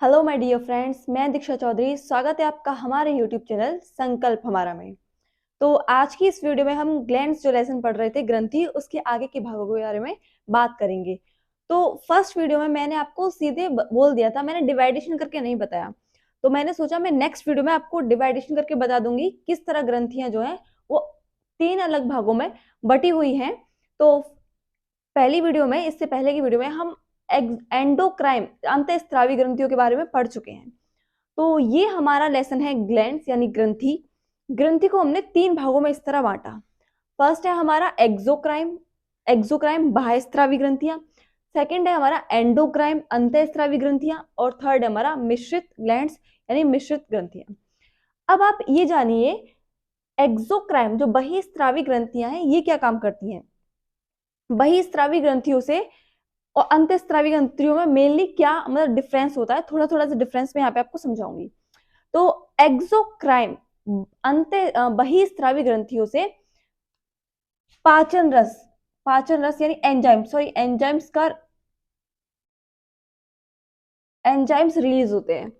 Hello my dear friends, मैं दीक्षा चौधरी। स्वागत है आपका हमारे यूट्यूब चैनल संकल्प हमारा में। तो आज की इस वीडियो में हम ग्लैंड्स जो लेसन पढ़ रहे थे ग्रंथि, उसके आगे के भागों के बारे में बात करेंगे। तो फर्स्ट वीडियो में मैंने आपको सीधे बोल दिया था, मैंने डिवाइडेशन करके नहीं बताया। तो मैंने सोचा मैं नेक्स्ट वीडियो में आपको डिवाइडेशन करके बता दूंगी किस तरह ग्रंथियां जो है वो 3 अलग भागों में बटी हुई हैं। तो पहली वीडियो में, इससे पहले की वीडियो में हम एंडोक्राइन अंतःस्रावी ग्रंथियों के बारे में पढ़ चुके हैं। तो ये हमारा लेसन है ग्लैंड्स यानी ग्रंथि। ग्रंथि को हमने 3 भागों में इस तरह बांटा। फर्स्ट है हमारा एक्सोक्राइन, एक्सोक्राइन बाह्यस्रावी ग्रंथियां। सेकंड है हमारा एंडोक्राइन अंतःस्रावी ग्रंथियां। और थर्ड है हमारा मिश्रित ग्लैंड्स यानी मिश्रित ग्रंथियां। अब आप ये जानिए, एक्सोक्राइन जो बहिस्रावी ग्रंथियां हैं ये क्या काम करती हैं। बहिस्रावी ग्रंथियों से और अंतःस्रावी ग्रंथियों में मेनली क्या मतलब डिफरेंस होता है, थोड़ा थोड़ा सा डिफरेंस मैं यहाँ पे आपको समझाऊंगी। तो एक्सोक्राइन अंत बहिस्रावी ग्रंथियों से पाचन रस यानी एंजाइम्स रिलीज होते हैं।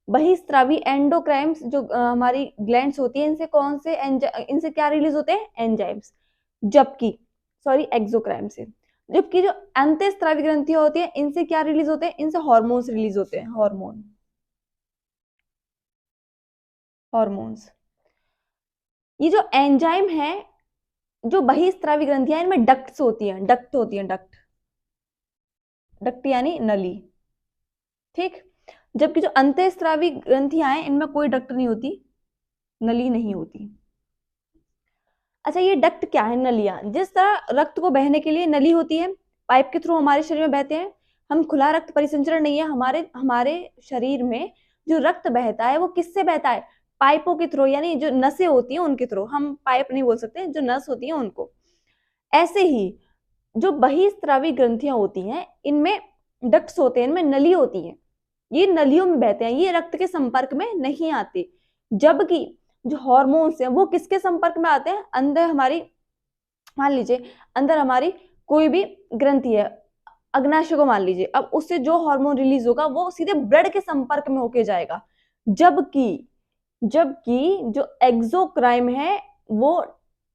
बहिस्रावी एंडोक्राइम्स जो हमारी ग्लैंड्स होती है, इनसे कौन से इनसे क्या रिलीज होते हैं, एंजाइम्स। जबकि एक्सोक्राइम से, जबकि जो अंतःस्रावी ग्रंथियां होती है इनसे क्या रिलीज होते हैं, इनसे हार्मोन्स रिलीज होते हैं। हार्मोन्स। ये जो एंजाइम है, जो बहिस्रावी ग्रंथियां इनमें डक्ट्स होती हैं, डक्ट यानी नली। ठीक। जबकि जो अंतःस्रावी ग्रंथियां हैं इनमें कोई डक्ट नहीं होती, नली नहीं होती। अच्छा, ये डक्ट क्या है, नलियां। जिस तरह रक्त को बहने के लिए नली होती है, पाइप के थ्रू हमारे शरीर में बहते हैं। हम खुला रक्त परिसंचरण नहीं है, हमारे हमारे शरीर में जो रक्त बहता है वो किससे बहता है, पाइपों के थ्रू, यानी जो नसें होती हैं उनके थ्रू। हम पाइप नहीं बोल सकते, जो नस होती है उनको। ऐसे ही जो बहिस्रावी ग्रंथियां होती हैं इनमें डक्ट्स होते हैं, इनमें नली होती है, ये नलियों में बहते हैं, ये रक्त के संपर्क में नहीं आते। जबकि जो हॉर्मोन्स हैं वो किसके संपर्क में आते हैं, अंदर हमारी, मान लीजिए अंदर हमारी कोई भी ग्रंथि है, अग्नाशय को मान लीजिए, अब उससे जो हार्मोन रिलीज होगा वो सीधे ब्लड के संपर्क में होके जाएगा। जबकि जबकि जो एक्सोक्राइन है वो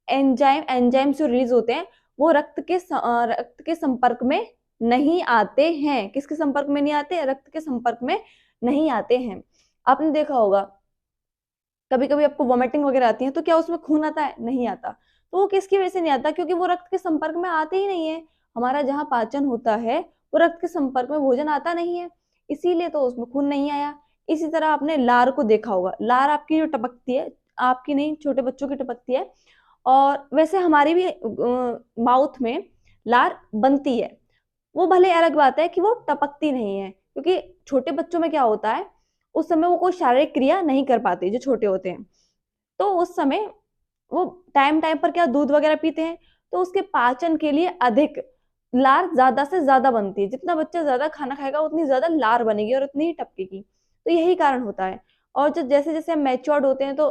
एंजाइम से रिलीज होते हैं, वो रक्त के संपर्क में नहीं आते हैं। किसके संपर्क में नहीं आते, रक्त के संपर्क में नहीं आते हैं। आपने देखा होगा कभी कभी आपको वॉमिटिंग वगैरह आती है तो क्या उसमें खून आता है, नहीं आता। तो वो किसकी वजह से नहीं आता, क्योंकि वो रक्त के संपर्क में आते ही नहीं है। हमारा जहाँ पाचन होता है वो रक्त के संपर्क में भोजन आता नहीं है, इसीलिए तो उसमें खून नहीं आया। इसी तरह आपने लार को देखा होगा, लार आपकी जो टपकती है, आपकी नहीं छोटे बच्चों की टपकती है, और वैसे हमारी भी माउथ में लार बनती है। वो भले अलग बात है कि वो टपकती नहीं है, क्योंकि छोटे बच्चों में क्या होता है, उस समय वो कोई शारीरिक क्रिया नहीं कर पाते जो छोटे होते हैं। तो उस समय वो टाइम टाइम पर क्या दूध वगैरह पीते हैं, तो उसके पाचन के लिए अधिक लार ज्यादा से ज्यादा बनती है। जितना बच्चा ज्यादा खाना खाएगा उतनी ज्यादा लार बनेगी और उतनी ही टपकेगी। तो यही कारण होता है। और जो जैसे जैसे हम मैच्योर्ड होते हैं तो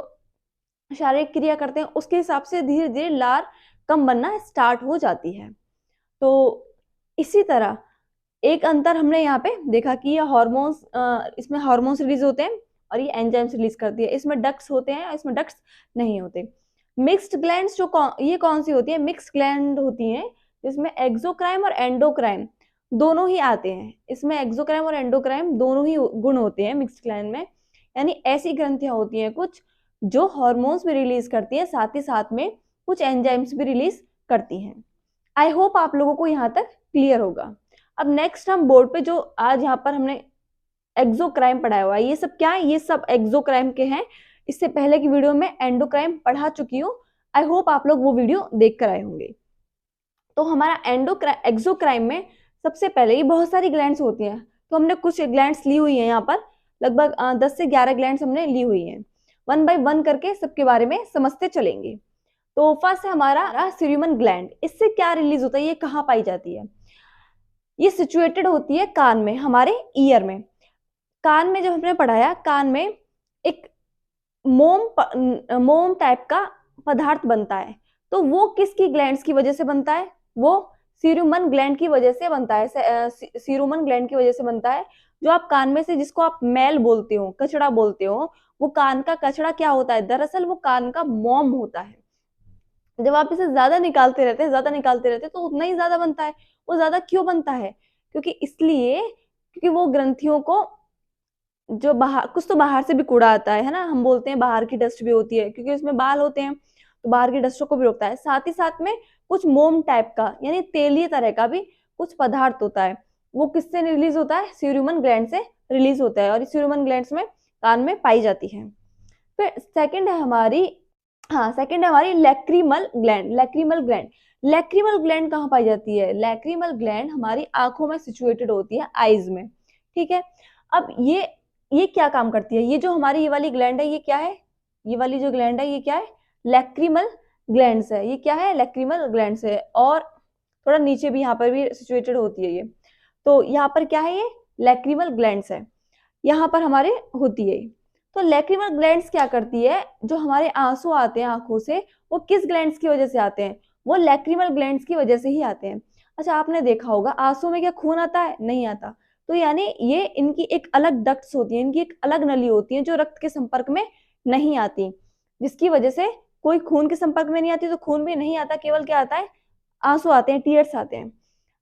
शारीरिक क्रिया करते हैं, उसके हिसाब से धीरे धीरे लार कम बनना स्टार्ट हो जाती है। तो इसी तरह एक अंतर हमने यहाँ पे देखा कि ये हार्मोन्स, इसमें हार्मोन्स रिलीज होते हैं और ये एंजाइम्स रिलीज करती है। इसमें डक्ट्स होते हैं, इसमें डक्ट्स नहीं होते। मिक्स्ड ग्लैंड्स ये कौन सी होती है, मिक्स्ड ग्लैंड होती हैं जिसमें एक्सोक्राइन और एंडोक्राइन दोनों ही आते हैं। इसमें एक्सोक्राइन और एंडोक्राइन दोनों ही गुण होते हैं मिक्स्ड ग्लैंड में। यानी ऐसी ग्रंथियां होती हैं कुछ जो हार्मोन्स भी रिलीज करती है, साथ ही साथ में कुछ एंजाइम्स भी रिलीज करती हैं। आई होप आप लोगों को यहाँ तक क्लियर होगा। अब नेक्स्ट हम बोर्ड पे जो आज यहाँ पर हमने एक्सोक्राइन पढ़ाया हुआ है, ये सब क्या है, ये सब एक्सोक्राइन के हैं। इससे पहले की वीडियो में एंडोक्राइन पढ़ा चुकी हूँ। आई होप आप लोग वो वीडियो देख कर आए होंगे। तो हमारा एक्सोक्राइन में सबसे पहले ये बहुत सारी ग्लैंड्स होती हैं, तो हमने कुछ ग्लैंड्स ली हुई है यहाँ पर, लगभग 10 से 11 ग्लैंड्स हमने ली हुई हैं। वन बाय वन करके सबके बारे में समझते चलेंगे। तो फर्स्ट है हमारा सीरुमन ग्लैंड। इससे क्या रिलीज होता है, ये कहाँ पाई जाती है, ये सिचुएटेड होती है कान में, हमारे ईयर में। कान में जब हमने पढ़ाया, कान में एक मोम टाइप का पदार्थ बनता है। तो वो किसकी ग्लैंड्स की वजह से बनता है, वो सीरुमन ग्लैंड की वजह से बनता है, सीरुमन ग्लैंड की वजह से बनता है। जो आप कान में से, जिसको आप मैल बोलते हो, कचड़ा बोलते हो, वो कान का कचड़ा क्या होता है, दरअसल वो कान का मोम होता है। जब आप इसे ज्यादा निकालते रहते हैं, ज्यादा निकालते रहते हैं, तो उतना ही ज्यादा बनता है। वो ज्यादा क्यों बनता है? क्योंकि इसलिए, क्योंकि वो ग्रंथियों को, जो बाहर, कुछ तो बाहर से भी कूड़ा आता है ना, हम बोलते हैं बाहर की डस्ट भी होती है, क्योंकि उसमें बाल होते हैं, तो बाहर की डस्टों को भी रोकता है। साथ ही साथ में कुछ मोम टाइप का, यानी तेलीय तरह का भी कुछ पदार्थ होता है। वो किससे रिलीज होता है? सीरुमन ग्लैंड से रिलीज होता है, और इस सीरुमन ग्लैंड्स में कान में पाई जाती है। फिर सेकंड है हमारी, हाँ सेकंड है हमारी lacrimal gland. Lacrimal gland, lacrimal gland कहाँ पाई जाती है? लैक्रिमल ग्लैंड हमारी आंखों में सिचुएटेड होती है, आईज में। ठीक है, अब ये क्या काम करती है? ये जो हमारी ये वाली ग्लैंड है, ये क्या है? ये वाली जो ग्लैंड है, ये क्या है? लैक्रिमल ग्लैंड्स है। ये क्या है? लैक्रिमल ग्लैंड्स है। और थोड़ा नीचे भी, यहाँ पर भी सिचुएटेड होती है ये। तो यहाँ पर क्या है? ये लैक्रिमल ग्लैंड्स है, यहाँ पर हमारे होती है। तो लैक्रिमल ग्लैंड्स क्या करती है? जो हमारे आंसू आते हैं आंखों से, वो किस ग्लैंड्स की वजह से आते हैं? वो लैक्रिमल ग्लैंड्स की वजह से ही आते हैं। अच्छा, आपने देखा होगा आंसू में क्या खून आता है? नहीं आता। तो यानी ये, इनकी एक अलग डक्ट्स होती है, इनकी एक अलग नली होती है, जो रक्त के संपर्क में नहीं आती, जिसकी वजह से कोई खून के संपर्क में नहीं आती, तो खून भी नहीं आता, केवल क्या आता है? आंसू आते हैं, टीयर्स आते हैं।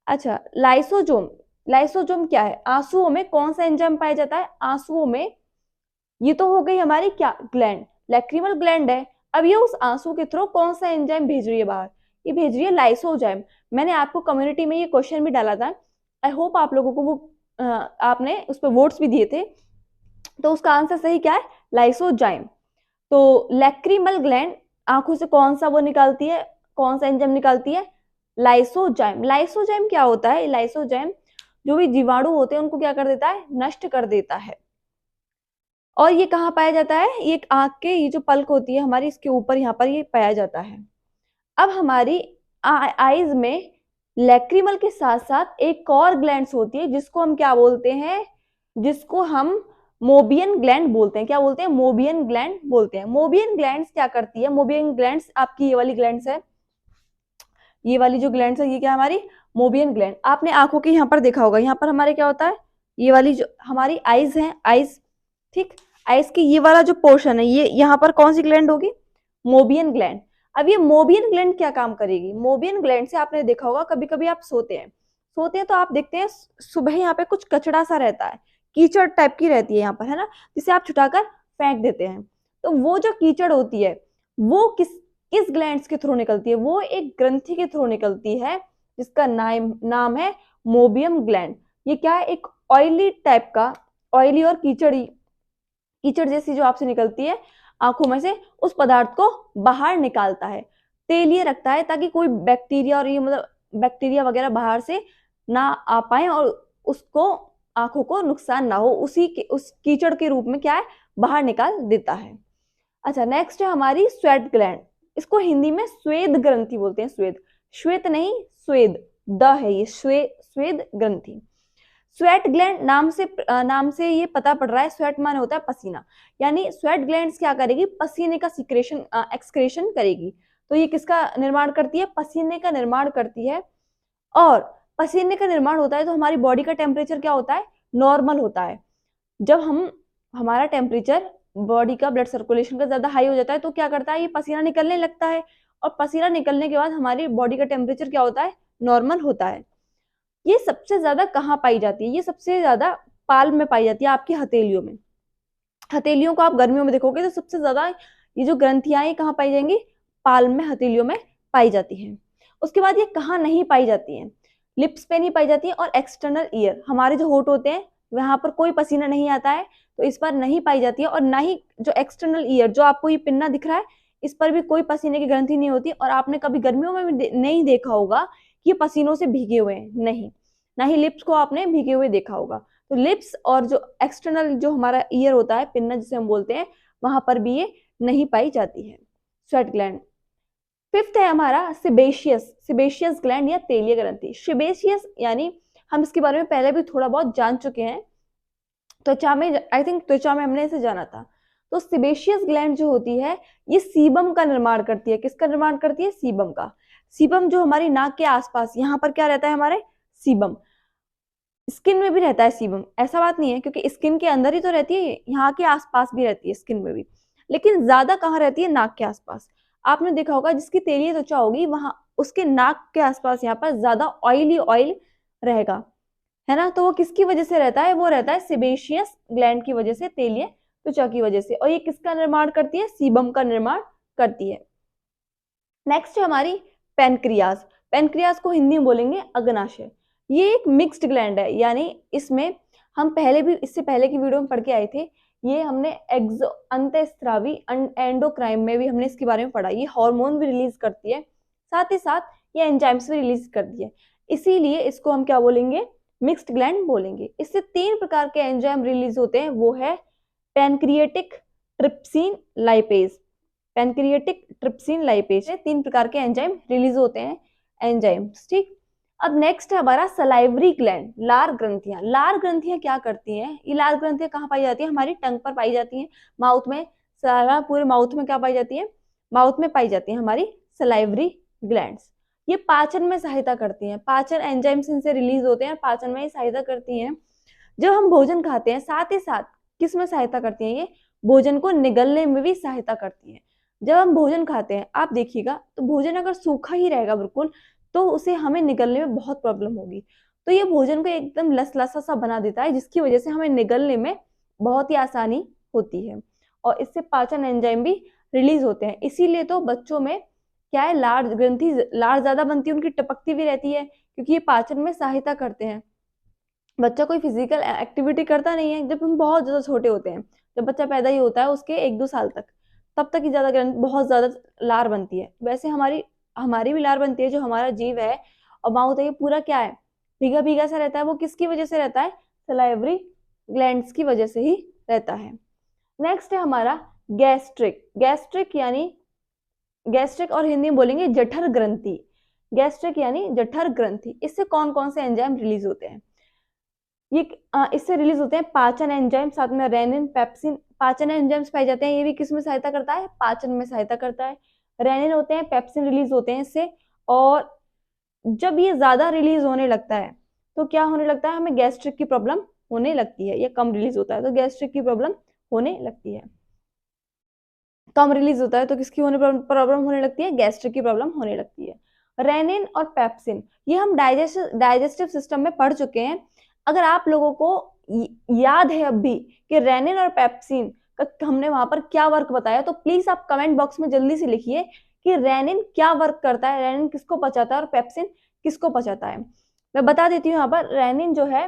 अच्छा, लाइसोजोम। लाइसोजोम क्या है? आंसुओं में कौन सा एंजाइम पाया जाता है? आंसुओं में, ये तो हो गई हमारी क्या, ग्लैंड, लैक्रिमल ग्लैंड है। अब ये उस आंसू के थ्रू कौन सा एंजाइम भेज रही है बाहर? ये भेज रही है लाइसोजाइम। मैंने आपको कम्युनिटी में ये क्वेश्चन भी डाला था, आई होप आप लोगों को वो आपने उस पर वोट्स भी दिए थे। तो उसका आंसर सही क्या है? लाइसोजाइम। तो लैक्रिमल ग्लैंड आंखों से कौन सा वो निकालती है, कौन सा एंजाइम निकालती है? लाइसोजाइम। लाइसोजाइम क्या होता है? लाइसोजाइम जो भी जीवाणु होते हैं उनको क्या कर देता है? नष्ट कर देता है। और ये कहाँ पाया जाता है? ये आंख के, ये जो पल्क होती है हमारी, इसके ऊपर यहाँ पर ये पाया जाता है। अब हमारी आईज में लैक्रिमल के साथ साथ एक और ग्लैंड्स होती है, जिसको हम क्या बोलते हैं? जिसको हम मोबियन ग्लैंड बोलते हैं। क्या बोलते हैं? मोबियन ग्लैंड बोलते हैं। मोबियन ग्लैंड्स क्या करती है? मोबियन ग्लैंड्स आपकी ये वाली ग्लैंड्स है, ये वाली जो ग्लैंड्स है, ये क्या हमारी मोबियन ग्लैंड। आपने आंखों के यहाँ पर देखा होगा, यहाँ पर हमारे क्या होता है? ये वाली जो हमारी आईज है, आईज, ठीक, आईज की ये वाला जो पोर्शन है, ये यहाँ पर कौन सी ग्लैंड होगी? मोबियन ग्लैंड। अब ये मोबियन ग्लैंड क्या काम करेगी? मोबियन ग्लैंड से आपने देखा होगा, कभी कभी आप सोते हैं, सोते हैं तो आप देखते हैं सुबह यहाँ पे कुछ कचड़ा सा रहता है, कीचड़ टाइप की रहती है यहाँ पर, है ना, जिसे आप छुटाकर फेंक देते हैं। तो वो जो कीचड़ होती है, वो किस ग्लैंड्स के थ्रू निकलती है? वो एक ग्रंथि के थ्रू निकलती है, जिसका नाम है मोबियम ग्लैंड। ये क्या है? एक ऑयली टाइप का, ऑयली और कीचड़ जैसी जो आपसे निकलती है आंखों में से, उस पदार्थ को बाहर निकालता है, तेलिए रखता है, ताकि कोई बैक्टीरिया, और ये मतलब बैक्टीरिया वगैरह बाहर से ना आ पाए और उसको, आंखों को नुकसान ना हो, उस कीचड़ के रूप में क्या है? बाहर निकाल देता है। अच्छा, नेक्स्ट है हमारी स्वेट ग्लैंड। इसको हिंदी में स्वेद ग्रंथि बोलते हैं। स्वेद, श्वेत नहीं, स्वेद, द है ये, स्वेद ग्रंथि। स्वेट ग्लैंड नाम से ये पता पड़ रहा है, स्वेट माने होता है पसीना, यानी स्वेट ग्लैंड्स क्या करेगी? पसीने का सिक्रेशन, एक्सक्रेशन करेगी। तो ये किसका निर्माण करती है? पसीने का निर्माण करती है। और पसीने का निर्माण होता है तो हमारी बॉडी का टेम्परेचर क्या होता है? नॉर्मल होता है। जब हमारा टेम्परेचर बॉडी का, ब्लड सर्कुलेशन का ज्यादा हाई हो जाता है, तो क्या करता है? ये पसीना निकलने लगता है, और पसीना निकलने के बाद हमारी बॉडी का टेम्परेचर क्या होता है? नॉर्मल होता है। ये सबसे ज्यादा कहाँ पाई जाती है? ये सबसे ज्यादा पाल में पाई जाती है, आपकी हथेलियों में। हथेलियों को आप गर्मियों में देखोगे तो सबसे ज्यादा ये जो ग्रंथियां हैं कहाँ पाई जाएंगी? पाल में, हथेलियों में पाई जाती हैं। उसके बाद ये कहाँ नहीं पाई जाती हैं? लिप्स पे नहीं पाई जाती है, और एक्सटर्नल ईयर, हमारे जो होठ होते हैं वहां पर कोई पसीना नहीं आता है, तो इस पर नहीं पाई जाती है। और ना ही जो एक्सटर्नल ईयर, जो आपको ये पिन्ना दिख रहा है, इस पर भी कोई पसीने की ग्रंथि नहीं होती। और आपने कभी गर्मियों में भी नहीं देखा होगा कि ये पसीनों से भीगे हुए हैं, नहीं। ना ही लिप्स को आपने भीगे हुए देखा होगा। तो लिप्स और जो एक्सटर्नल जो हमारा ईयर होता है, पिन्ना जिसे हम बोलते हैं, वहां पर भी ये नहीं पाई जाती है, स्वेट ग्लैंड। फिफ्थ है हमारा सिबेशियस ग्लैंड या तेलीय ग्रंथि। सिबेशियस यानी हम इसके बारे में पहले भी थोड़ा बहुत जान चुके हैं, त्वचा में, आई थिंक त्वचा में हमने इसे जाना था। तो सिबेशियस ग्लैंड जो होती है, ये सीबम का निर्माण करती है। किसका निर्माण करती है? सीबम का। सीबम जो हमारी नाक के आसपास, यहाँ पर क्या रहता है? हमारे सीबम। स्किन में भी रहता है सीबम, ऐसा बात नहीं है, क्योंकि स्किन के अंदर ही तो रहती है, यहाँ के आसपास भी रहती है स्किन में भी, लेकिन ज्यादा कहाँ रहती है, नाक के आसपास। आपने देखा होगा जिसकी तेलीय त्वचा होगी वहां उसके नाक के आसपास यहाँ पर ज्यादा ऑयली ऑयल रहेगा, है ना। तो वो किसकी वजह से रहता है, वो रहता है सेबेशियस ग्लैंड की वजह से, तेलीय त्वचा की वजह से। और ये किसका निर्माण करती है, सीबम का निर्माण करती है। नेक्स्ट है हमारी पेनक्रियाज। पेनक्रियाज को हिंदी में बोलेंगे अग्नाशय। ये एक मिक्स्ड ग्लैंड है, यानी इसमें हम पहले भी, इससे पहले की वीडियो में पढ़ के आए थे, ये हमने अंतःस्रावी एंडोक्राइन में भी हमने इसके बारे में पढ़ा। ये हार्मोन भी रिलीज करती है, साथ ही साथ ये एंजाइम्स भी रिलीज करती है, इसीलिए इसको हम क्या बोलेंगे, मिक्स्ड ग्लैंड बोलेंगे। इससे 3 प्रकार के एंजाइम रिलीज होते हैं, वो है pancreatic, trypsin, lipase. Pancreatic, trypsin, lipase से 3 प्रकार के एंजाइम रिलीज होते हैं, एंजाइम्स, ठीक। अब नेक्स्ट है हमारा सलाइवरी ग्लैंड, लार ग्रंथियां। लार ग्रंथियां क्या करती हैं, ये लार ग्रंथियां कहाँ पाई जाती है, हमारी टंग पर पाई जाती हैं, माउथ में, सारा पूरे माउथ में क्या पाई जाती है, माउथ में पाई जाती है हमारी सलाइवरी ग्लैंड्स। ये पाचन में सहायता करती हैं, पाचन एंजाइम्स इनसे रिलीज होते हैं, पाचन में सहायता करती हैं। जब हम भोजन खाते हैं, साथ ही साथ किस में सहायता करती हैं, ये भोजन को निगलने में भी सहायता करती है। जब हम भोजन खाते हैं, आप देखिएगा तो भोजन अगर सूखा ही रहेगा बिल्कुल, तो उसे हमें निगलने में बहुत प्रॉब्लम होगी। तो ये भोजन को एकदम लसलसा सा बना देता है, जिसकी वजह से हमें निगलने में बहुत ही आसानी होती है, और इससे पाचन एंजाइम भी रिलीज होते हैं। इसीलिए तो बच्चों में क्या है, लार ग्रंथि, लार ज्यादा बनती है, उनकी टपकती भी रहती है, क्योंकि ये पाचन में सहायता करते हैं। बच्चा कोई फिजिकल एक्टिविटी करता नहीं है जब हम बहुत ज्यादा छोटे होते हैं, जब बच्चा पैदा ही होता है उसके 1-2 साल तक, तब तक ही ज्यादा ग्रंथ, बहुत ज्यादा लार बनती है। वैसे हमारी हमारी भी लार बनती है, जो हमारा जीव है और माउथ है, ये पूरा क्या है, भीगा भीगा सा रहता है। वो किसकी वजह से रहता है, सलाइवरी ग्लैंड्स की वजह से ही रहता है। नेक्स्ट है हमारा गैस्ट्रिक। गैस्ट्रिक यानी, गैस्ट्रिक और हिंदी में बोलेंगे जठर ग्रंथि। गैस्ट्रिक यानी जठर ग्रंथि। इससे कौन कौन से एंजाइम रिलीज होते हैं, ये इससे रिलीज होते हैं पाचन एंजाइम, साथ में रेनिन, पेप्सिन। पाचन एंजाइम्स पाए जाते हैं, ये भी किस में सहायता करता है, पाचन में सहायता करता है। रेनिन होते हैं, पेप्सिन रिलीज होते हैं इससे। और जब ये ज्यादा रिलीज होने लगता है तो क्या होने लगता है, हमें गैस्ट्रिक की प्रॉब्लम होने लगती है। ये कम रिलीज होता है तो गैस्ट्रिक की प्रॉब्लम होने लगती है। कम रिलीज होता है तो किसकी होने प्रॉब्लम होने लगती है, गैस्ट्रिक की प्रॉब्लम होने लगती है। रेनिन और पेप्सिन, ये हम डाइजेस्टिव सिस्टम में पढ़ चुके हैं। अगर आप लोगों को याद है अब भी कि रेनिन और पेप्सिन का हमने वहां पर क्या वर्क बताया, तो प्लीज आप कमेंट बॉक्स में जल्दी से लिखिए कि रेनिन क्या वर्क करता है, रेनिन किसको पचाता है और पेप्सिन किसको पचाता है। मैं बता देती हूँ, यहाँ पर रेनिन जो है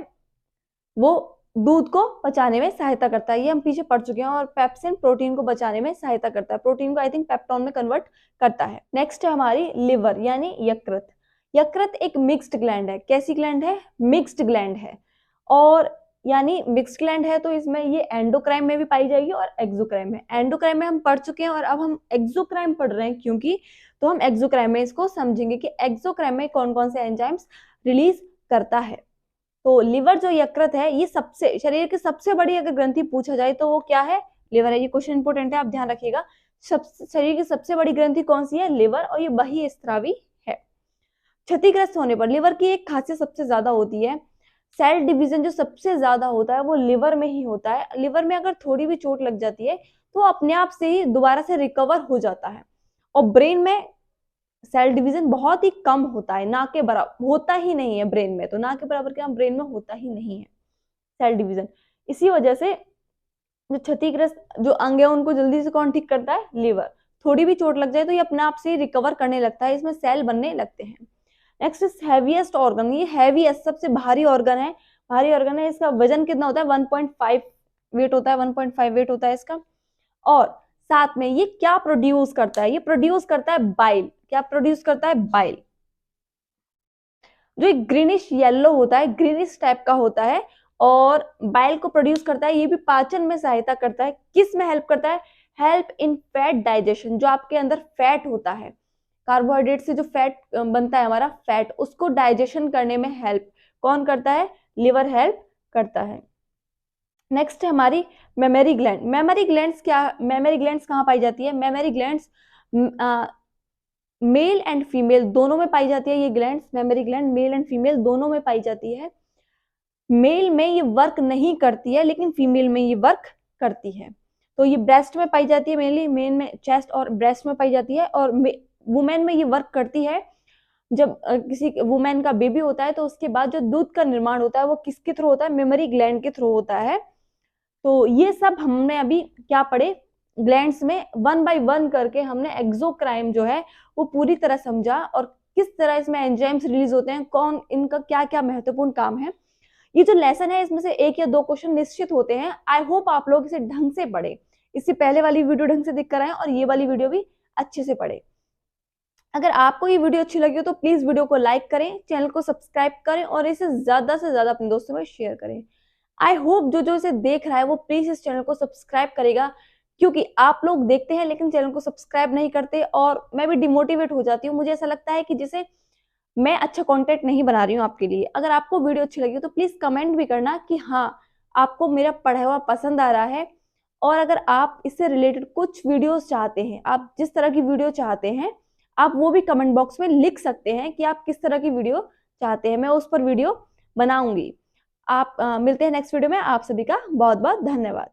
वो दूध को पचाने में सहायता करता है, ये हम पीछे पढ़ चुके हैं। और पेप्सिन प्रोटीन को बचाने में सहायता करता है, प्रोटीन को आई थिंक पेप्टोन में कन्वर्ट करता है। नेक्स्ट है हमारी लिवर यानी यकृत। यकृत एक मिक्स्ड ग्लैंड है। कैसी ग्लैंड है, मिक्स्ड ग्लैंड है। और यानी मिक्स्ड ग्लैंड है तो इसमें ये एंडोक्राइन में भी पाई जाएगी और एक्सोक्राइन में। एंडोक्राइन में हम पढ़ चुके हैं और अब हम एक्सोक्राइन पढ़ रहे हैं, क्योंकि तो हम एक्सोक्राइन में इसको समझेंगे कि एक्सोक्राइन में कौन कौन से एंजाइम्स रिलीज करता है। तो लिवर जो यकृत है, ये सबसे शरीर की सबसे बड़ी अगर ग्रंथि पूछा जाए तो वो क्या है, लिवर है। ये क्वेश्चन इंपोर्टेंट है, आप ध्यान रखिएगा। शरीर की सबसे बड़ी ग्रंथि कौन सी है, लिवर, और ये बहिःस्रावी है। क्षतिग्रस्त होने पर लिवर की एक खासियत सबसे ज्यादा होती है, सेल डिवीजन जो सबसे ज्यादा होता है वो लिवर में ही होता है। लिवर में अगर थोड़ी भी चोट लग जाती है तो अपने आप से ही दोबारा से रिकवर हो जाता है। और ब्रेन में सेल डिवीजन बहुत ही कम होता है, ना के बराबर, होता ही नहीं है ब्रेन में, तो ना के बराबर क्या ब्रेन में होता ही नहीं है सेल डिवीजन। इसी वजह से जो क्षतिग्रस्त जो अंग है उनको जल्दी से कौन ठीक करता है, लिवर। थोड़ी भी चोट लग जाए तो ये अपने आप से रिकवर करने लगता है, इसमें सेल बनने लगते हैं। Next is heaviest organ. ये हैवीएस्ट सबसे भारी ऑर्गन है, भारी ऑर्गन है। इसका वजन कितना होता है, 1.5 वेट होता है, 1.5 वेट होता है इसका। और साथ में ये क्या प्रोड्यूस करता है, ये प्रोड्यूस करता है बाइल। क्या प्रोड्यूस करता है, बाइल, जो एक ग्रीनिश येलो होता है, ग्रीनिश टाइप का होता है, और बाइल को प्रोड्यूस करता है। ये भी पाचन में सहायता करता है। किस में हेल्प करता है, हेल्प इन फैट डाइजेशन। जो आपके अंदर फैट होता है, कार्बोहाइड्रेट से जो फैट बनता है हमारा फैट, उसको डाइजेशन करने में हेल्प कौन करता है, लिवर हेल्प करता है। नेक्स्ट है हमारी मेमोरी ग्लैंड। मेमोरी ग्लैंड्स क्या, मेमोरी ग्लैंड्स कहाँ पाई जाती है, mammary glands male and female दोनों में पाई जाती है। ये glands, memory gland male and female दोनों में पाई जाती है। मेल में ये वर्क नहीं करती है लेकिन फीमेल में ये वर्क करती है। तो ये ब्रेस्ट में पाई जाती है, मेनली मेन में चेस्ट और ब्रेस्ट में पाई जाती है, और वुमेन में ये वर्क करती है जब किसी वुमेन का बेबी होता है तो उसके बाद जो दूध का निर्माण होता है वो किसके थ्रू होता है, मेमोरी ग्लैंड के थ्रू होता है। तो ये सब हमने अभी क्या पढ़े, ग्लैंड्स में 1 बाय 1 करके हमने एक्सोक्राइन जो है वो पूरी तरह समझा, और किस तरह इसमें एंजाइम्स रिलीज होते हैं, कौन इनका क्या क्या महत्वपूर्ण काम है। ये जो लेसन है इसमें से 1 या 2 क्वेश्चन निश्चित होते हैं। आई होप आप लोग इसे ढंग से पढ़े, इससे पहले वाली वीडियो ढंग से देख कर आए और ये वाली वीडियो भी अच्छे से पढ़े। अगर आपको ये वीडियो अच्छी लगी हो तो प्लीज वीडियो को लाइक करें, चैनल को सब्सक्राइब करें और इसे ज्यादा से ज्यादा अपने दोस्तों में शेयर करें। आई होप जो जो इसे देख रहा है वो प्लीज इस चैनल को सब्सक्राइब करेगा, क्योंकि आप लोग देखते हैं लेकिन चैनल को सब्सक्राइब नहीं करते और मैं भी डिमोटिवेट हो जाती हूँ। मुझे ऐसा लगता है कि जैसे मैं अच्छा कंटेंट नहीं बना रही हूँ आपके लिए। अगर आपको वीडियो अच्छी लगी हो तो प्लीज कमेंट भी करना कि हाँ आपको मेरा पढ़ा हुआ पसंद आ रहा है, और अगर आप इससे रिलेटेड कुछ वीडियोस चाहते हैं, आप जिस तरह की वीडियो चाहते हैं आप वो भी कमेंट बॉक्स में लिख सकते हैं कि आप किस तरह की वीडियो चाहते हैं, मैं उस पर वीडियो बनाऊंगी। आप मिलते हैं नेक्स्ट वीडियो में। आप सभी का बहुत बहुत धन्यवाद।